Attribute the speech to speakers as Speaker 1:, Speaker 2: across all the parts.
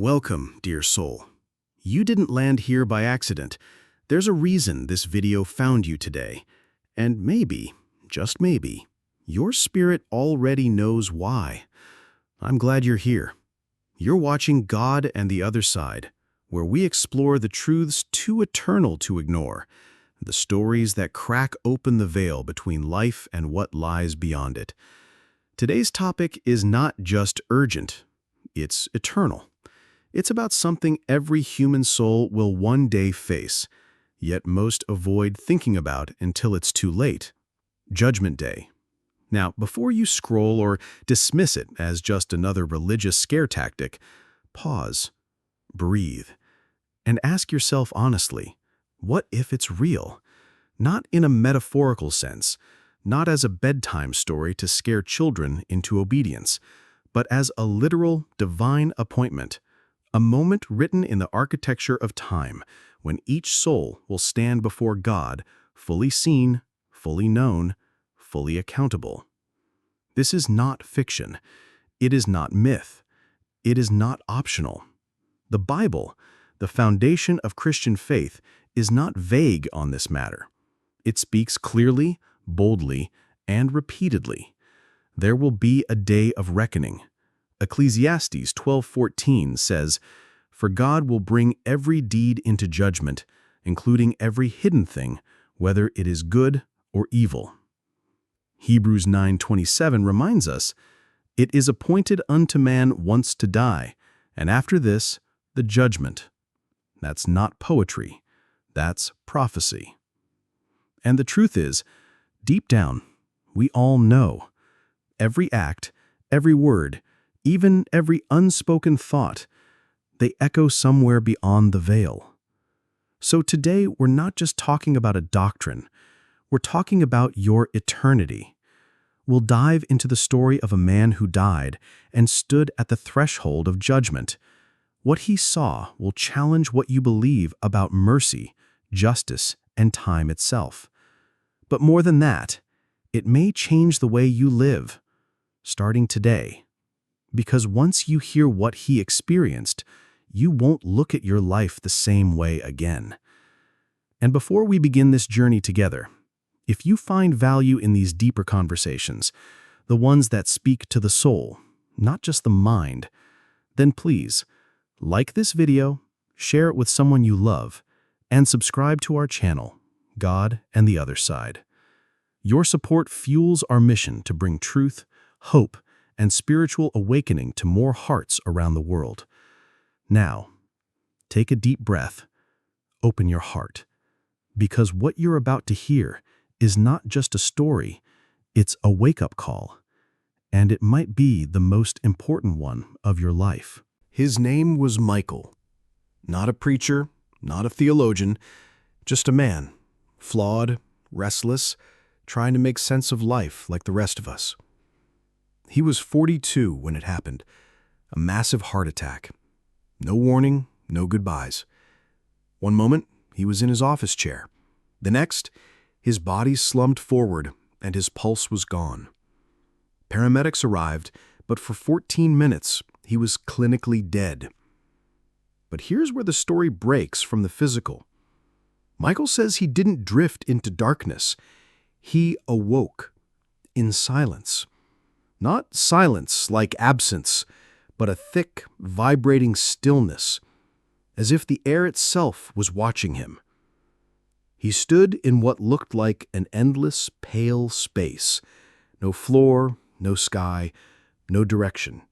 Speaker 1: Welcome, dear soul. You didn't land here by accident. There's a reason this video found you today. And maybe, just maybe, your spirit already knows why. I'm glad you're here. You're watching God and the Other Side, where we explore the truths too eternal to ignore, the stories that crack open the veil between life and what lies beyond it. Today's topic is not just urgent, it's eternal. It's about something every human soul will one day face, yet most avoid thinking about until it's too late. Judgment Day. Now, before you scroll or dismiss it as just another religious scare tactic, pause, breathe, and ask yourself honestly, what if it's real? Not in a metaphorical sense, not as a bedtime story to scare children into obedience, but as a literal divine appointment. A moment written in the architecture of time, when each soul will stand before God, fully seen, fully known, fully accountable. This is not fiction. It is not myth. It is not optional. The Bible, the foundation of Christian faith, is not vague on this matter. It speaks clearly, boldly, and repeatedly. There will be a day of reckoning. Ecclesiastes 12:14 says, "For God will bring every deed into judgment, including every hidden thing, whether it is good or evil." Hebrews 9:27 reminds us, "It is appointed unto man once to die, and after this, the judgment." That's not poetry. That's prophecy. And the truth is, deep down, we all know. Every act, every word, even every unspoken thought, they echo somewhere beyond the veil. So today, we're not just talking about a doctrine. We're talking about your eternity. We'll dive into the story of a man who died and stood at the threshold of judgment. What he saw will challenge what you believe about mercy, justice, and time itself. But more than that, it may change the way you live, starting today. Because once you hear what he experienced, you won't look at your life the same way again. And before we begin this journey together, if you find value in these deeper conversations, the ones that speak to the soul, not just the mind, then please, like this video, share it with someone you love, and subscribe to our channel, God and the Other Side. Your support fuels our mission to bring truth, hope, and spiritual awakening to more hearts around the world. Now, take a deep breath, open your heart, because what you're about to hear is not just a story, it's a wake-up call, and it might be the most important one of your life. His name was Michael. Not a preacher, not a theologian, just a man, flawed, restless, trying to make sense of life like the rest of us. He was 42 when it happened, a massive heart attack. No warning, no goodbyes. One moment, he was in his office chair. The next, his body slumped forward and his pulse was gone. Paramedics arrived, but for 14 minutes, he was clinically dead. But here's where the story breaks from the physical. Michael says he didn't drift into darkness. He awoke in silence. Not silence like absence, but a thick, vibrating stillness, as if the air itself was watching him. He stood in what looked like an endless, pale space. No floor, no sky, no direction.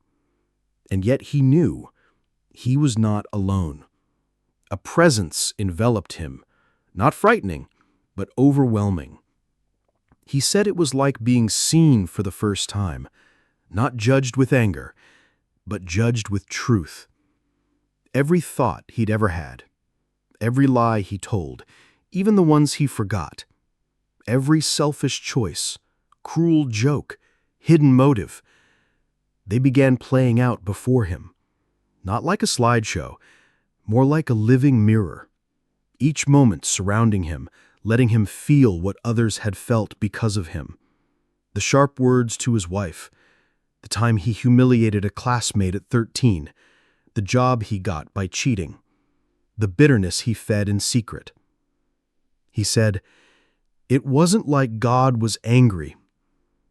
Speaker 1: And yet he knew he was not alone. A presence enveloped him, not frightening, but overwhelming. He said it was like being seen for the first time, not judged with anger, but judged with truth. Every thought he'd ever had, every lie he told, even the ones he forgot, every selfish choice, cruel joke, hidden motive, they began playing out before him, not like a slideshow, more like a living mirror, each moment surrounding him, letting him feel what others had felt because of him. The sharp words to his wife, the time he humiliated a classmate at 13, the job he got by cheating, the bitterness he fed in secret. He said, "It wasn't like God was angry,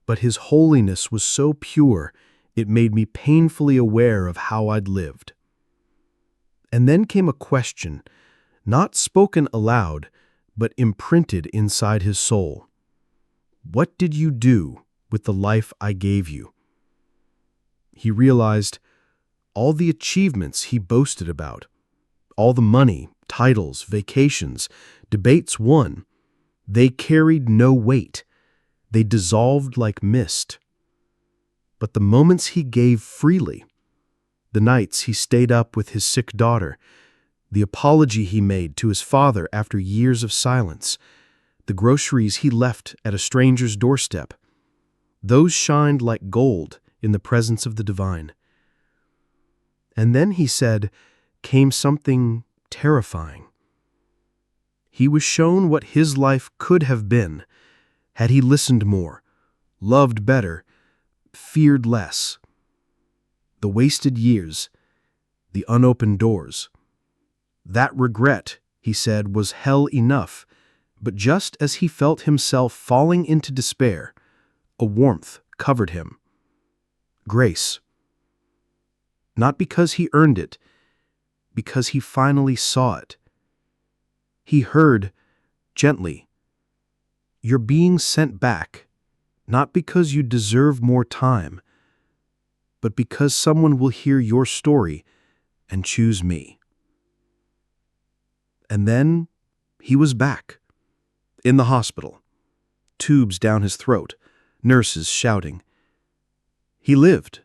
Speaker 1: but his holiness was so pure it made me painfully aware of how I'd lived." And then came a question, not spoken aloud, but imprinted inside his soul. "What did you do with the life I gave you?" He realized all the achievements he boasted about, all the money, titles, vacations, debates won, they carried no weight. They dissolved like mist. But the moments he gave freely, the nights he stayed up with his sick daughter, the apology he made to his father after years of silence, the groceries he left at a stranger's doorstep, those shined like gold in the presence of the divine. And then, he said, came something terrifying. He was shown what his life could have been had he listened more, loved better, feared less. The wasted years, the unopened doors. That regret, he said, was hell enough, but just as he felt himself falling into despair, a warmth covered him. Grace. Not because he earned it, because he finally saw it. He heard, gently, "You're being sent back, not because you deserve more time, but because someone will hear your story and choose me." And then he was back, in the hospital, tubes down his throat, nurses shouting. He lived,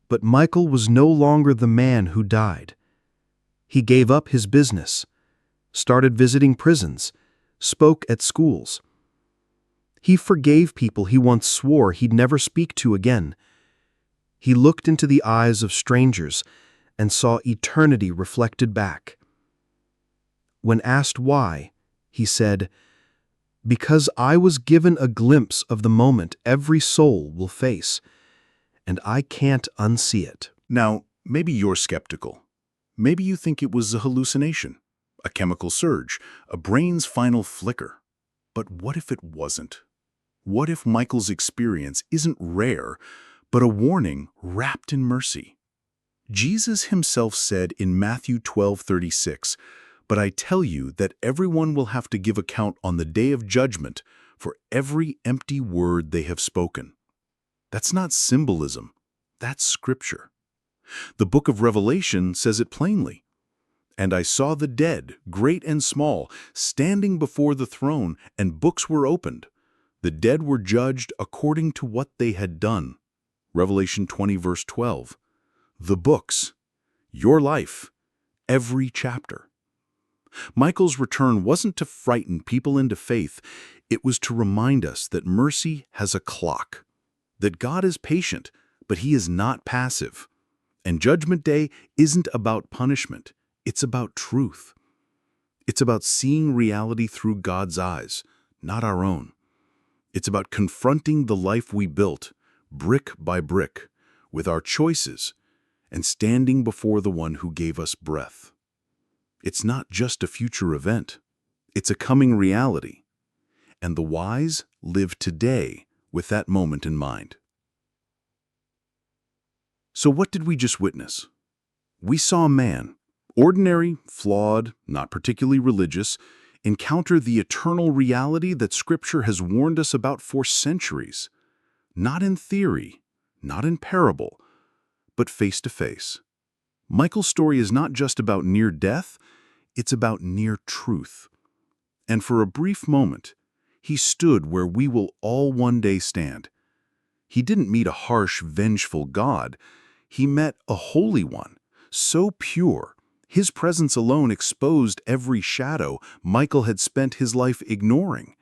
Speaker 1: but Michael was no longer the man who died. He gave up his business, started visiting prisons, spoke at schools. He forgave people he once swore he'd never speak to again. He looked into the eyes of strangers and saw eternity reflected back. When asked why, he said, "Because I was given a glimpse of the moment every soul will face, and I can't unsee it."
Speaker 2: Now, maybe you're skeptical. Maybe you think it was a hallucination, a chemical surge, a brain's final flicker. But what if it wasn't? What if Michael's experience isn't rare, but a warning wrapped in mercy? Jesus himself said in Matthew 12:36, "But I tell you that everyone will have to give account on the day of judgment for every empty word they have spoken." That's not symbolism. That's scripture. The book of Revelation says it plainly. "And I saw the dead, great and small, standing before the throne, and books were opened. The dead were judged according to what they had done." Revelation 20, verse 12. The books. Your life. Every chapter. Michael's return wasn't to frighten people into faith. It was to remind us that mercy has a clock, that God is patient, but he is not passive. And Judgment Day isn't about punishment. It's about truth. It's about seeing reality through God's eyes, not our own. It's about confronting the life we built, brick by brick, with our choices, and standing before the one who gave us breath. It's not just a future event. It's a coming reality. And the wise live today with that moment in mind. So what did we just witness? We saw a man, ordinary, flawed, not particularly religious, encounter the eternal reality that Scripture has warned us about for centuries. Not in theory, not in parable, but face to face. Michael's story is not just about near death, it's about near truth. And for a brief moment, he stood where we will all one day stand. He didn't meet a harsh, vengeful God. He met a holy one, so pure, his presence alone exposed every shadow Michael had spent his life ignoring.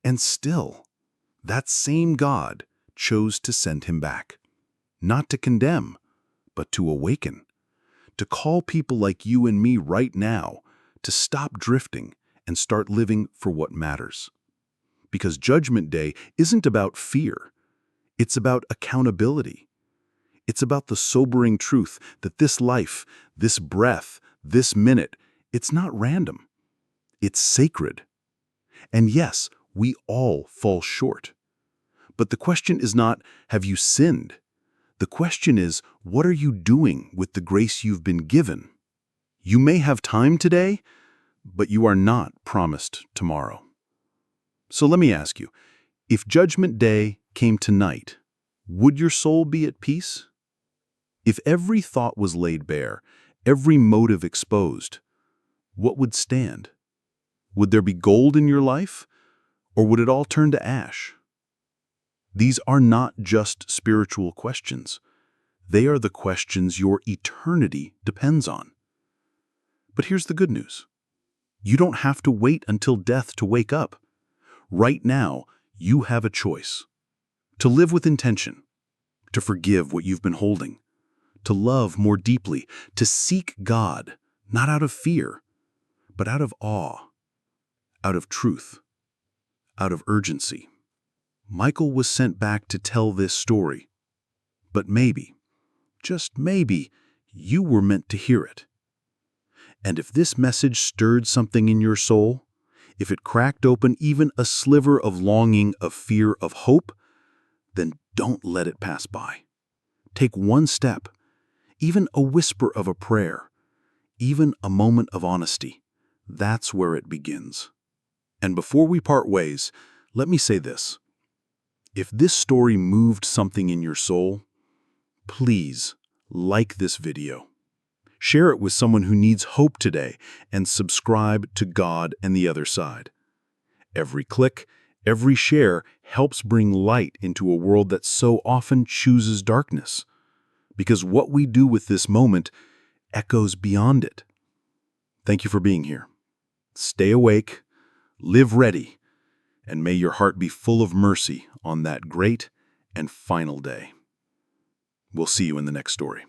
Speaker 2: And still, that same God chose to send him back. Not to condemn, but to awaken. To call people like you and me right now to stop drifting and start living for what matters. Because Judgment Day isn't about fear. It's about accountability. It's about the sobering truth that this life, this breath, this minute, it's not random. It's sacred. And yes, we all fall short. But the question is not, have you sinned? The question is, what are you doing with the grace you've been given? You may have time today, but you are not promised tomorrow. So let me ask you, if Judgment Day came tonight, would your soul be at peace? If every thought was laid bare, every motive exposed, what would stand? Would there be gold in your life, or would it all turn to ash? These are not just spiritual questions. They are the questions your eternity depends on. But here's the good news. You don't have to wait until death to wake up. Right now, you have a choice. To live with intention, to forgive what you've been holding, to love more deeply, to seek God, not out of fear, but out of awe, out of truth, out of urgency. Michael was sent back to tell this story, but maybe, just maybe, you were meant to hear it. And if this message stirred something in your soul, if it cracked open even a sliver of longing, of fear, of hope, then don't let it pass by. Take one step, even a whisper of a prayer, even a moment of honesty. That's where it begins. And before we part ways, let me say this. If this story moved something in your soul, please like this video. Share it with someone who needs hope today, and subscribe to God and the Other Side. Every click, every share helps bring light into a world that so often chooses darkness. Because what we do with this moment echoes beyond it. Thank you for being here. Stay awake, live ready, and may your heart be full of mercy on that great and final day. We'll see you in the next story.